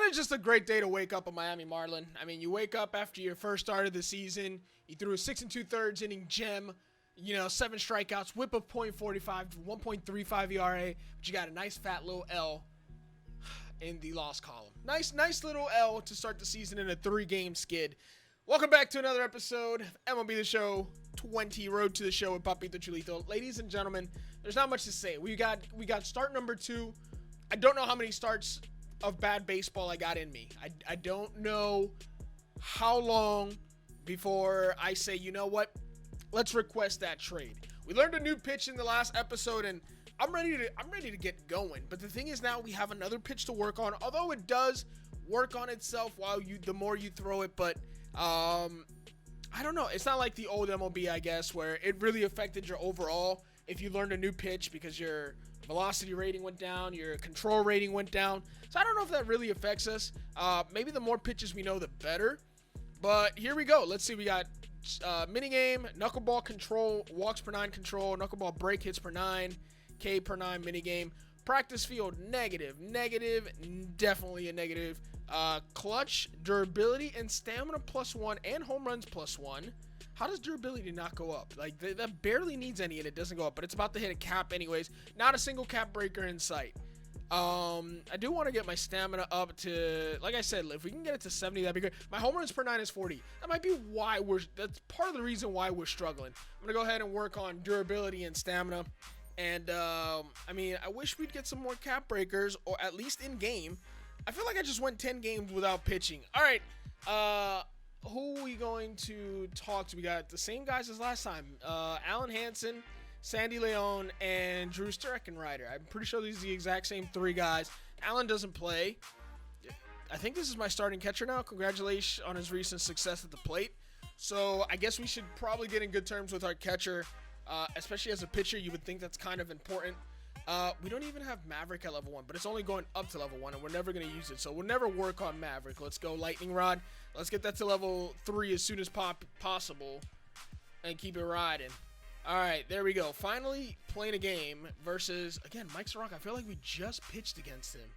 is just a great day to wake up a Miami Marlin. I mean, you wake up after your first start of the season. You threw a 6 2/3 inning gem. 7 strikeouts, whip of .45, 1.35 ERA. But you got a nice fat little L in the loss column. Nice little L to start the season in a 3-game skid. Welcome back to another episode of MLB The Show 20, Road to the Show with Papito, Chulito. Ladies and gentlemen, there's not much to say. We got start number 2. I don't know how many starts of bad baseball I got in me. I don't know how long before I say, you know what? Let's request that trade. We learned a new pitch in the last episode, and I'm ready to get going. But the thing is, now we have another pitch to work on. Although it does work on itself the more you throw it, but I don't know. It's not like the old MLB, I guess, where it really affected your overall if you learned a new pitch because your velocity rating went down, your control rating went down. So I don't know if that really affects us. Maybe the more pitches we know, the better. But here we go. Let's see. We got mini game, knuckleball control, walks per 9 control, knuckleball break hits per 9, K per 9 mini game. Practice field negative, definitely a negative. Clutch, durability, and stamina +1, and home runs +1. How does durability not go up? Like that barely needs any, and it doesn't go up. But it's about to hit a cap anyways. Not a single cap breaker in sight. I do want to get my stamina up to, like I said, if we can get it to 70, that'd be great. My home runs per 9 is 40. That might be why that's part of the reason why we're struggling. I'm going to go ahead and work on durability and stamina. And, I mean, I wish we'd get some more cap breakers, or at least in game. I feel like I just went 10 games without pitching. All right, who are we going to talk to? We got the same guys as last time. Alan Hansen, Sandy Leon, and Drew Streckenrider. I'm pretty sure these are the exact same 3 guys. Alan doesn't play. I think this is my starting catcher now. Congratulations on his recent success at the plate. So I guess we should probably get in good terms with our catcher, especially as a pitcher. You would think that's kind of important. We don't even have Maverick at level 1, but it's only going up to level 1, and we're never going to use it. So we'll never work on Maverick. Let's go Lightning Rod. Let's get that to level 3 as soon as possible and keep it riding. All right, there we go. Finally playing a game versus, again, Mike Soroka. I feel like we just pitched against him.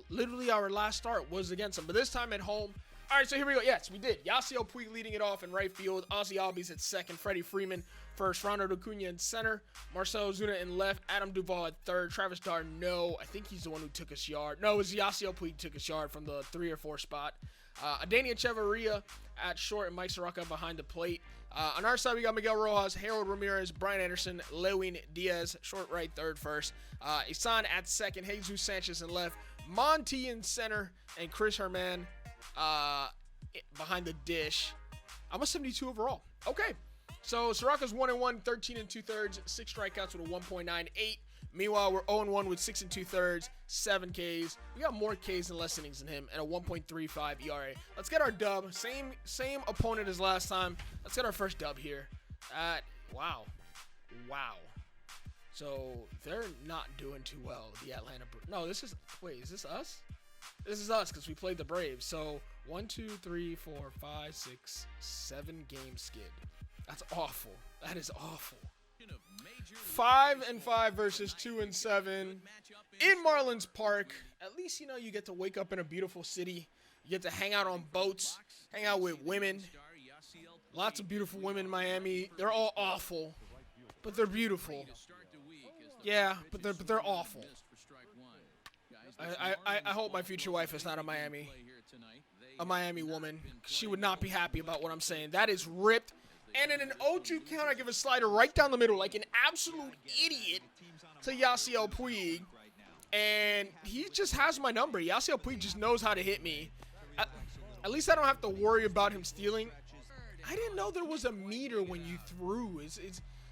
Literally our last start was against him, but this time at home. All right, so here we go. Yes, we did. Yasiel Puig leading it off in right field. Ozzy Albies at second. Freddie Freeman first. Ronald Acuna in center. Marcell Ozuna in left. Adam Duvall at third. Travis d'Arnaud, I think he's the one who took his yard. No, it was Yasiel Puig took his yard from the 3 or 4 spot. Adania Echeverria at short and Mike Soroka behind the plate. On our side, we got Miguel Rojas, Harold Ramirez, Brian Anderson, Lewin Diaz, short right, third, first. Isan at second, Jesus Sanchez in left, Monty in center, and Chris Herman behind the dish. I'm a 72 overall. Okay. So Soroka's 1-1, 13 2/3, 6 strikeouts with a 1.98. Meanwhile, we're 0-1 with 6 2/3, 7 Ks. We got more Ks and less innings than him, and a 1.35 ERA. Let's get our dub. Same opponent as last time. Let's get our first dub here. Wow. So they're not doing too well. The Atlanta. No, is this us? This is us because we played the Braves. So 1, 2, 3, 4, 5, 6, 7 game skid. That's awful. That is awful. 5-5 versus 2-7 in Marlins Park. At least, you get to wake up in a beautiful city. You get to hang out on boats, hang out with women. Lots of beautiful women in Miami. They're all awful, but they're beautiful. Yeah, but they're awful. I hope my future wife is not a Miami woman. She would not be happy about what I'm saying. That is ripped. And in an 0-2 count, I give a slider right down the middle like an absolute idiot to Yasiel Puig. And he just has my number. Yasiel Puig just knows how to hit me. At least I don't have to worry about him stealing. I didn't know there was a meter when you threw.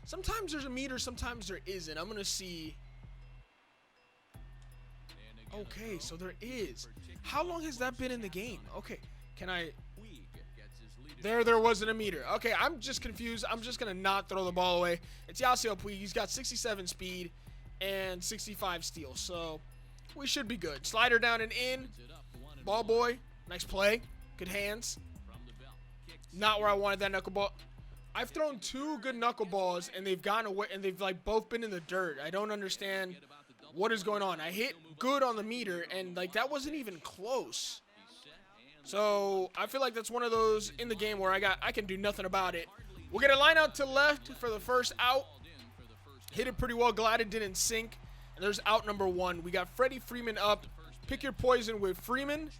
Sometimes there's a meter, sometimes there isn't. I'm going to see. Okay, so there is. How long has that been in the game? Okay, can I... There wasn't a meter. Okay, I'm just confused. I'm just going to not throw the ball away. It's Yasiel Puig. He's got 67 speed and 65 steal, so we should be good. Slider down and in. Ball boy. Nice play. Good hands. Not where I wanted that knuckleball. I've thrown 2 good knuckleballs, and they've gone away, and they've, both been in the dirt. I don't understand What is going on? I hit good on the meter, and like that wasn't even close. So I feel like that's one of those in the game where I can do nothing about it. We'll get a line out to left for the first out. Hit it pretty well. Glad it didn't sink. And there's out number 1. We got Freddie Freeman up. Pick your poison with Freeman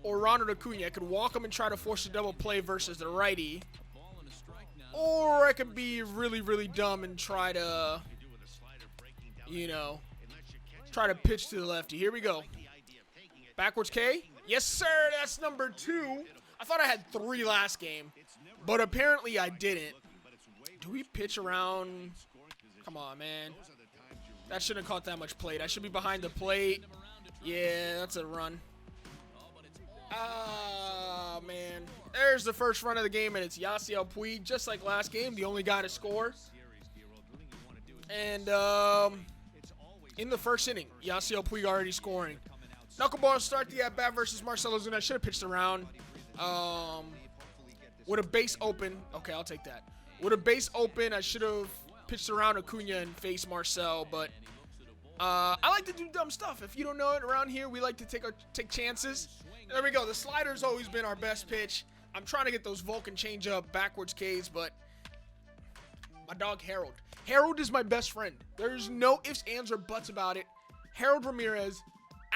or Ronald Acuna. I could walk him and try to force a double play versus the righty. Or I could be really, really dumb and try to, you know, try to pitch to the lefty. Here we go. Backwards K. Yes, sir. That's number 2. I thought I had 3 last game, but apparently I didn't. Do we pitch around? Come on, man. That shouldn't have caught that much plate. I should be behind the plate. Yeah, that's a run. Ah, man. There's the first run of the game, and it's Yasiel Puig, just like last game, the only guy to score. And in the first inning, Yasiel Puig already scoring. Knuckleball start the at-bat versus Marcell Ozuna. I should have pitched around. With a base open. Okay, I'll take that. With a base open, I should have pitched around Acuna and faced Marcell, but I like to do dumb stuff. If you don't know it, around here, we like to take chances. There we go. The slider's always been our best pitch. I'm trying to get those Vulcan change-up backwards Ks, but my dog Harold. Harold is my best friend. There's no ifs, ands, or buts about it. Harold Ramirez,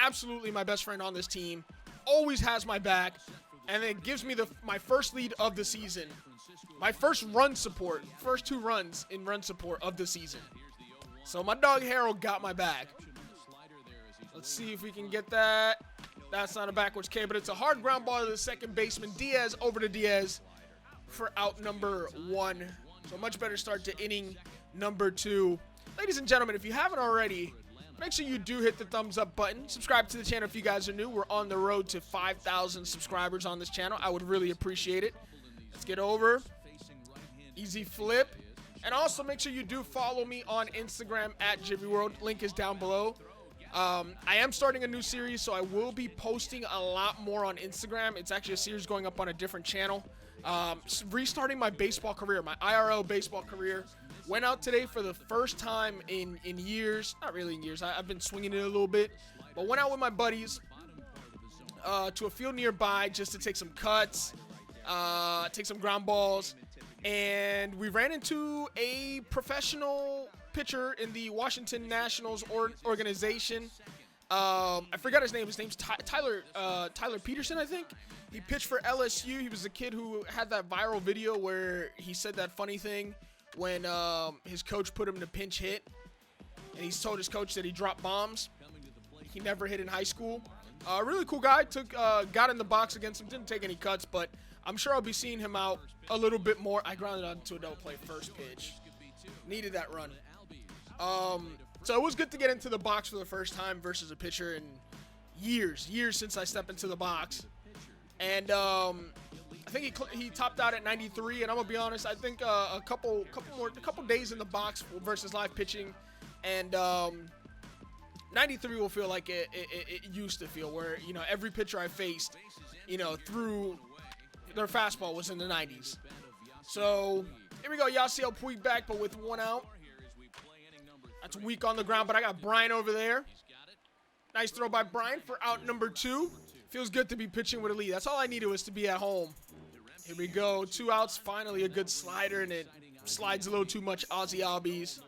absolutely my best friend on this team. Always has my back, and it gives me my first lead of the season. My first run support, first 2 runs in run support of the season. So my dog Harold got my back. Let's see if we can get that. That's not a backwards K, but it's a hard ground ball to the second baseman. Diaz over to Diaz for out number 1. So much better start to inning number 2. Ladies and gentlemen, if you haven't already, make sure you do hit the thumbs up button. Subscribe to the channel if you guys are new. We're on the road to 5,000 subscribers on this channel. I would really appreciate it. Let's get over. Easy flip. And also make sure you do follow me on Instagram at Gyvi World. Link is down below. I am starting a new series, so I will be posting a lot more on Instagram. It's actually a series going up on a different channel. Restarting my baseball career, my IRL baseball career. Went out today for the first time in years. Not really in years. I've been swinging it a little bit. But went out with my buddies to a field nearby just to take some cuts, take some ground balls. And we ran into a professional pitcher in the Washington Nationals organization. I forgot his name. His name's Tyler Peterson, I think. He pitched for LSU. He was the kid who had that viral video where he said that funny thing when his coach put him to pinch hit. And he told his coach that he dropped bombs. He never hit in high school. Really cool guy. Got in the box against him. Didn't take any cuts, but I'm sure I'll be seeing him out a little bit more. I grounded onto a double play first pitch. Needed that run. So it was good to get into the box for the first time versus a pitcher in years since I stepped into the box. And I think he topped out at 93. And I'm gonna be honest, I think a couple days in the box versus live pitching, and 93 will feel like it used to feel, where every pitcher I faced, through their fastball was in the 90s. So here we go, Yasiel Puig back, but with 1 out. That's weak on the ground, but I got Brian over there. Nice throw by Brian for out number 2. Feels good to be pitching with a lead. That's all I needed, was to be at home. Here we go, 2 outs. Finally a good slider, and it slides a little too much. Ozzy Albies.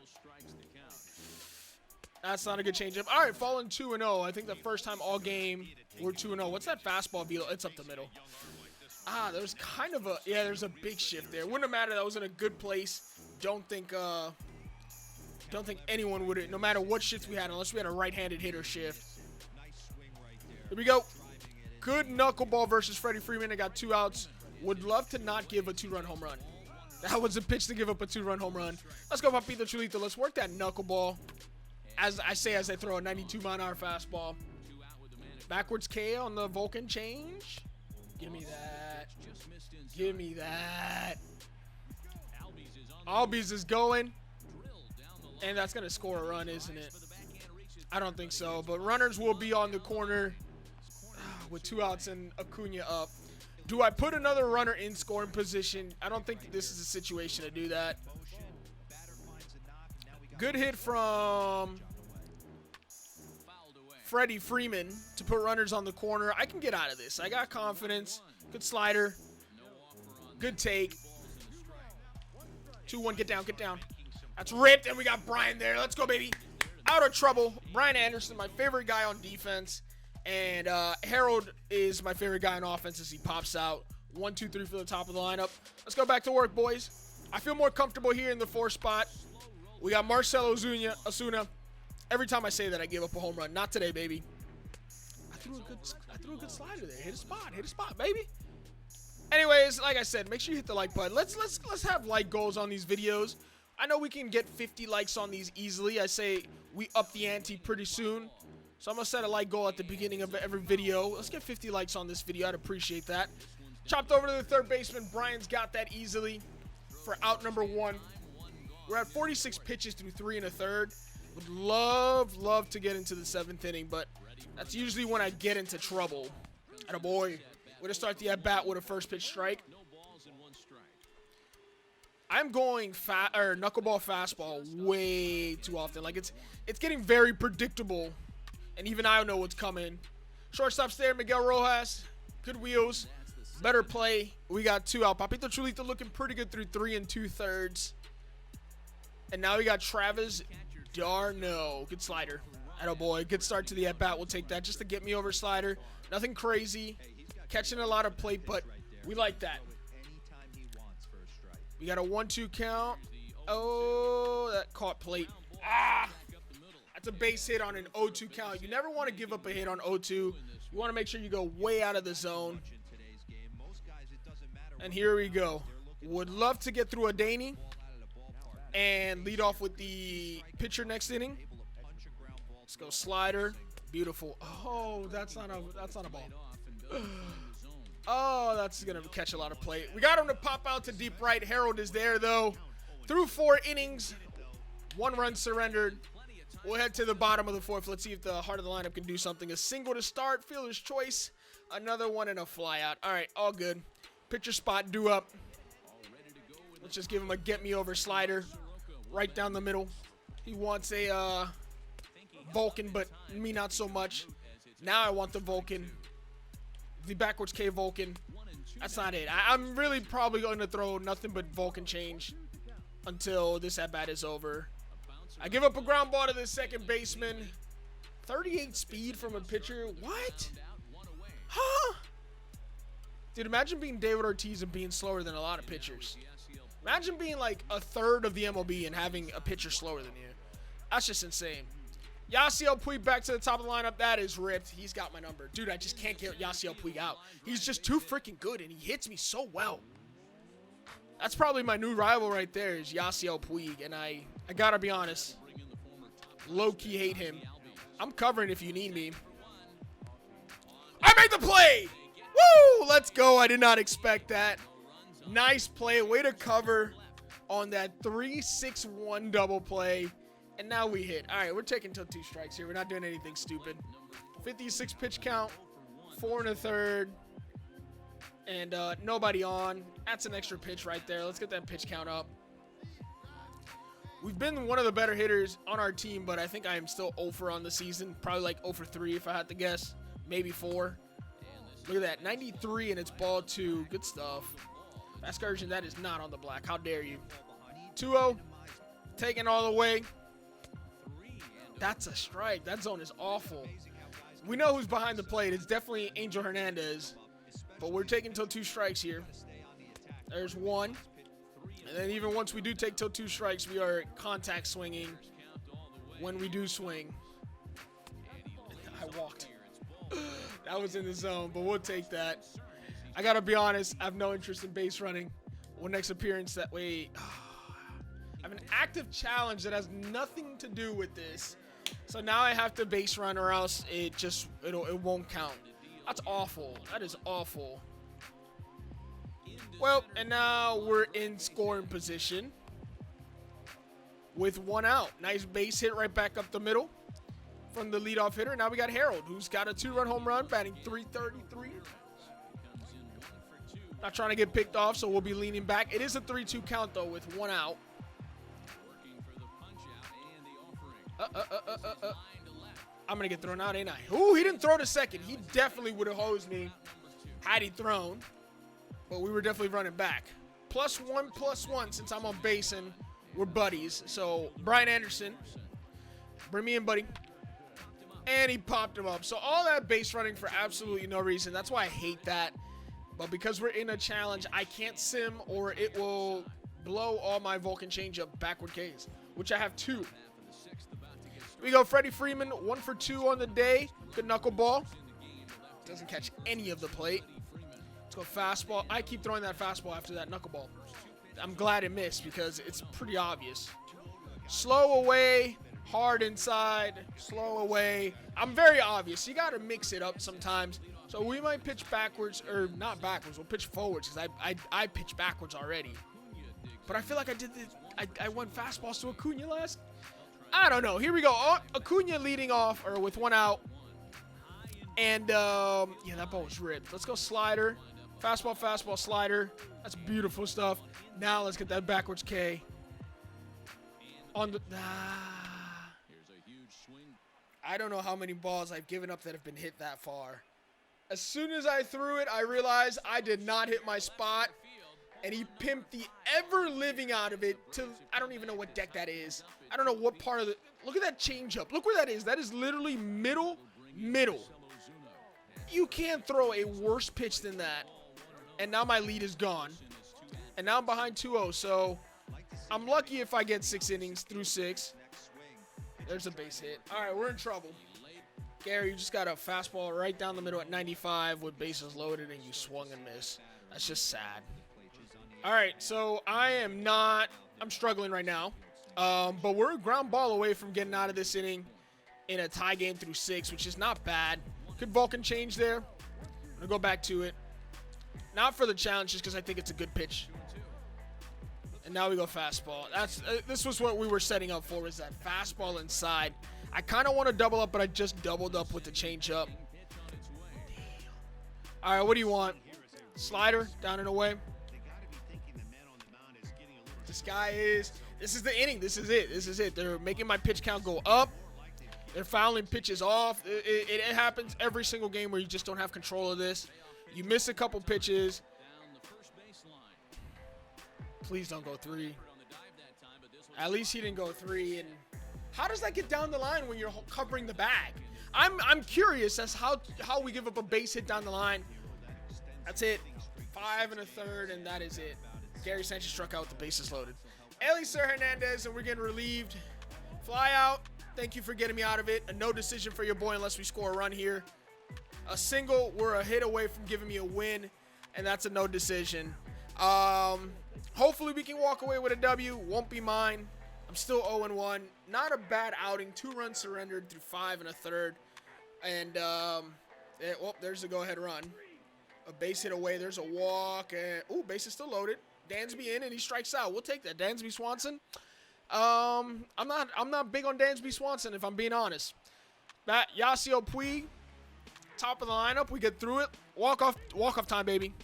That's not a good changeup. All right, falling 2-0. I think the first time all game we're 2-0. What's that fastball, Velo? It's up the middle. There's kind of a, there's a big shift there. Wouldn't have mattered. That was in a good place. Don't think anyone would, no matter what shifts we had, unless we had a right-handed hitter shift. Here we go. Good knuckleball versus Freddie Freeman. I got 2 outs. Would love to not give a 2-run home run. That was a pitch to give up a 2-run home run. Let's go, Papito, Chulito. Let's work that knuckleball. As I throw a 92-mile-an-hour fastball. Backwards K on the Vulcan change. Give me that. Give me that. Albies is going. And that's going to score a run, isn't it? I don't think so. But runners will be on the corner with 2 outs and Acuna up. Do I put another runner in scoring position? I don't think this is a situation to do that. Good hit from Freddie Freeman to put runners on the corner. I can get out of this. I got confidence. Good slider. Good take. 2-1, get down, get down. That's ripped, and we got Brian there. Let's go, baby. Out of trouble. Brian Anderson, my favorite guy on defense. And Harold is my favorite guy on offense as he pops out. 1, 2, 3 for the top of the lineup. Let's go back to work, boys. I feel more comfortable here in the 4 spot. We got Marcell Ozuna. Every time I say that, I give up a home run. Not today, baby. I threw a good slider there. Hit a spot, baby. Anyways, like I said, make sure you hit the like button. Let's have like goals on these videos. I know we can get 50 likes on these easily. I say we up the ante pretty soon. So I'm going to set a like goal at the beginning of every video. Let's get 50 likes on this video. I'd appreciate that. Chopped over to the third baseman. Brian's got that easily for out number 1. We're at 46 pitches through 3 1/3. Would love to get into the 7th inning, but that's usually when I get into trouble. Attaboy. We're going to start the at-bat with a first pitch strike. I'm going knuckleball fastball way too often. Like it's getting very predictable, and even I know what's coming. Shortstop's there, Miguel Rojas. Good wheels. Better play. We got 2 out. Papito Chulito looking pretty good through 3 2/3. And now we got Travis Darno. Good slider. Attaboy. Good start to the at-bat. We'll take that just to get me over slider. Nothing crazy. Catching a lot of plate, but we like that. We got a 1-2 count. Oh, that caught plate. Ah! That's a base hit on an 0-2 count. You never want to give up a hit on 0-2. You want to make sure you go way out of the zone. And here we go. Would love to get through a Danny and lead off with the pitcher next inning. Let's go slider. Beautiful. Oh, that's not a ball. Oh, that's going to catch a lot of plate. We got him to pop out to deep right. Harold is there, though. Through 4 innings, 1 run surrendered. We'll head to the bottom of the 4th. Let's see if the heart of the lineup can do something. A single to start, fielder's choice. Another one and a fly out. All right, all good. Pitcher spot due up. Let's just give him a get-me-over slider right down the middle. He wants a Vulcan, but me not so much. Now I want the Vulcan. The backwards K Vulcan. That's not it. I'm really probably going to throw nothing but Vulcan change until this at-bat is over. I give up a ground ball to the second baseman. 38 speed from a pitcher. What? Huh? Dude, imagine being David Ortiz and being slower than a lot of pitchers. Imagine being like a third of the MLB and having a pitcher slower than you. That's just insane. Yasiel Puig back to the top of the lineup. That is ripped. He's got my number. Dude, I just can't get Yasiel Puig out. He's just too freaking good, and he hits me so well. That's probably my new rival right there is Yasiel Puig, and I got to be honest, low-key hate him. I'm covering if you need me. I made the play! Woo! Let's go. I did not expect that. Nice play. Way to cover on that 3-6-1 double play. And now we hit. All right, we're taking till 2 strikes here. We're not doing anything stupid. 56 pitch count, 4 1/3, and nobody on. That's an extra pitch right there. Let's get that pitch count up. We've been one of the better hitters on our team, but I think I am still 0 for on the season. Probably like 0 for 3 if I had to guess. Maybe 4. Look at that. 93, and it's ball 2. Good stuff. Excursion, that is not on the black. How dare you? 2-0. Taking all the way. That's a strike. That zone is awful. We know who's behind the plate. It's definitely Angel Hernandez. But we're taking till 2 strikes here. There's 1. And then even once we do take till 2 strikes, we are contact swinging when we do swing. I walked. That was in the zone, but we'll take that. I got to be honest. I have no interest in base running. Well, next appearance that way. I have an active challenge that has nothing to do with this. So now I have to base run or else it won't count. That's awful. That is awful. Well, and now we're in scoring position with 1 out. Nice base hit right back up the middle from the leadoff hitter. Now we got Harold, who's got a 2-run home run, batting .333. Not trying to get picked off, so we'll be leaning back. It is a 3-2 count, though, with 1 out. I'm going to get thrown out, ain't I? Ooh, he didn't throw to second. He definitely would have hosed me had he thrown. But we were definitely running back. +1/+1 since I'm on base and we're buddies. So, Brian Anderson, bring me in, buddy. And he popped him up. So, all that base running for absolutely no reason. That's why I hate that. But because we're in a challenge, I can't sim or it will blow all my Vulcan changeup backward Ks, which I have 2. We go Freddie Freeman, 1 for 2 on the day. Good knuckleball. Doesn't catch any of the plate. Let's go fastball. I keep throwing that fastball after that knuckleball. I'm glad it missed because it's pretty obvious. Slow away, hard inside, slow away. I'm very obvious. You got to mix it up sometimes. So we might pitch backwards, or not backwards. We'll pitch forwards because I pitch backwards already. But I feel like I did this. I went fastballs to Acuna last. I don't know. Here we go. Oh, Acuna leading off, or with 1 out. And, yeah, that ball was ripped. Let's go slider. Fastball, fastball, slider. That's beautiful stuff. Now let's get that backwards K. On the... I don't know how many balls I've given up that have been hit that far. As soon as I threw it, I realized I did not hit my spot. And he pimped the ever-living out of it to... I don't even know what deck that is. I don't know what part of the... Look at that changeup. Look where that is. That is literally middle. You can't throw a worse pitch than that. And now my lead is gone. And now I'm behind 2-0. So I'm lucky if I get 6 innings through 6. There's a base hit. All right, we're in trouble. Gary, you just got a fastball right down the middle at 95 with bases loaded, and you swung and missed. That's just sad. All right, so I'm struggling right now. But we're a ground ball away from getting out of this inning in a tie game through 6, which is not bad. Good Vulcan change there. I'm going to go back to it. Not for the challenge, just because I think it's a good pitch. And now we go fastball. This was what we were setting up for, is that fastball inside. I kind of want to double up, but I just doubled up with the changeup. All right, what do you want? Slider, down and away. This is the inning. This is it. They're making my pitch count go up. They're fouling pitches off. It happens every single game where you just don't have control of this. You miss a couple pitches. Please don't go 3. At least he didn't go 3. And how does that get down the line when you're covering the bag? I'm curious as how we give up a base hit down the line. That's it. 5 1/3, and that is it. Gary Sanchez struck out with the bases loaded. Eliezer Hernandez, and we're getting relieved. Fly out. Thank you for getting me out of it. A no decision for your boy unless we score a run here. A single. We're a hit away from giving me a win, and that's a no decision. Hopefully we can walk away with a W. Won't be mine. I'm still 0-1. Not a bad outing. 2 runs surrendered through 5 1/3. And, there's a go-ahead run. A base hit away. There's a walk. And, base is still loaded. Dansby in, and he strikes out. We'll take that. Dansby Swanson. I'm not big on Dansby Swanson, if I'm being honest. That Yasiel Puig, top of the lineup. We get through it. Walk-off time, baby.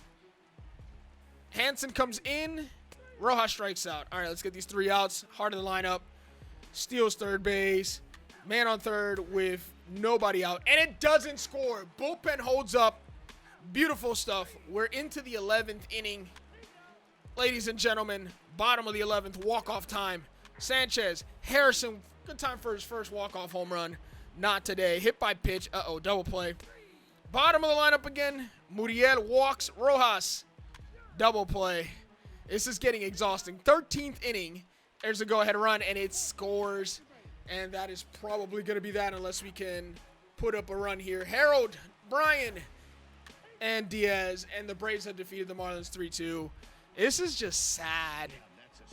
Hansen comes in. Rojas strikes out. All right, let's get these 3 outs. Heart of the lineup. Steals third base. Man on third with nobody out. And it doesn't score. Bullpen holds up. Beautiful stuff. We're into the 11th inning. Ladies and gentlemen, bottom of the 11th, walk-off time. Sanchez, Harrison, good time for his first walk-off home run. Not today. Hit by pitch. Double play. Bottom of the lineup again. Muriel walks. Rojas, double play. This is getting exhausting. 13th inning. There's a go-ahead run, and it scores. And that is probably going to be that unless we can put up a run here. Harold, Bryan, and Diaz. And the Braves have defeated the Marlins 3-2. This is just sad.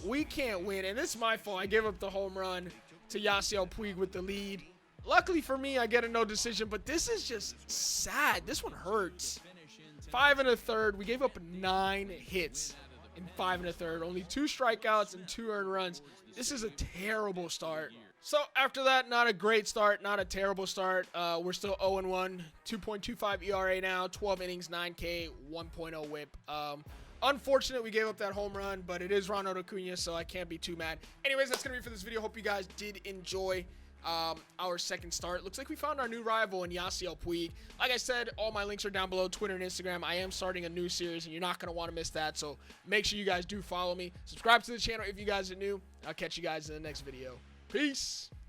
We can't win, and this is my fault. I gave up the home run to Yasiel Puig with the lead. Luckily for me, I get a no decision, but this is just sad. This one hurts. 5 1/3. We gave up 9 hits in 5 1/3. Only 2 strikeouts and 2 earned runs. This is a terrible start. So after that, not a great start, not a terrible start. We're still 0-1, 2.25 ERA now, 12 innings, 9K, 1.0 WHIP. Unfortunate we gave up that home run, but it is Ronald Acuna, so I can't be too mad. Anyways, that's going to be it for this video. Hope you guys did enjoy. our second start. Looks like we found our new rival in Yasiel Puig. Like I said, all my links are down below, Twitter and Instagram. I am starting a new series, and you're not going to want to miss that, so make sure you guys do follow me. Subscribe to the channel if you guys are new. I'll catch you guys in the next video. Peace!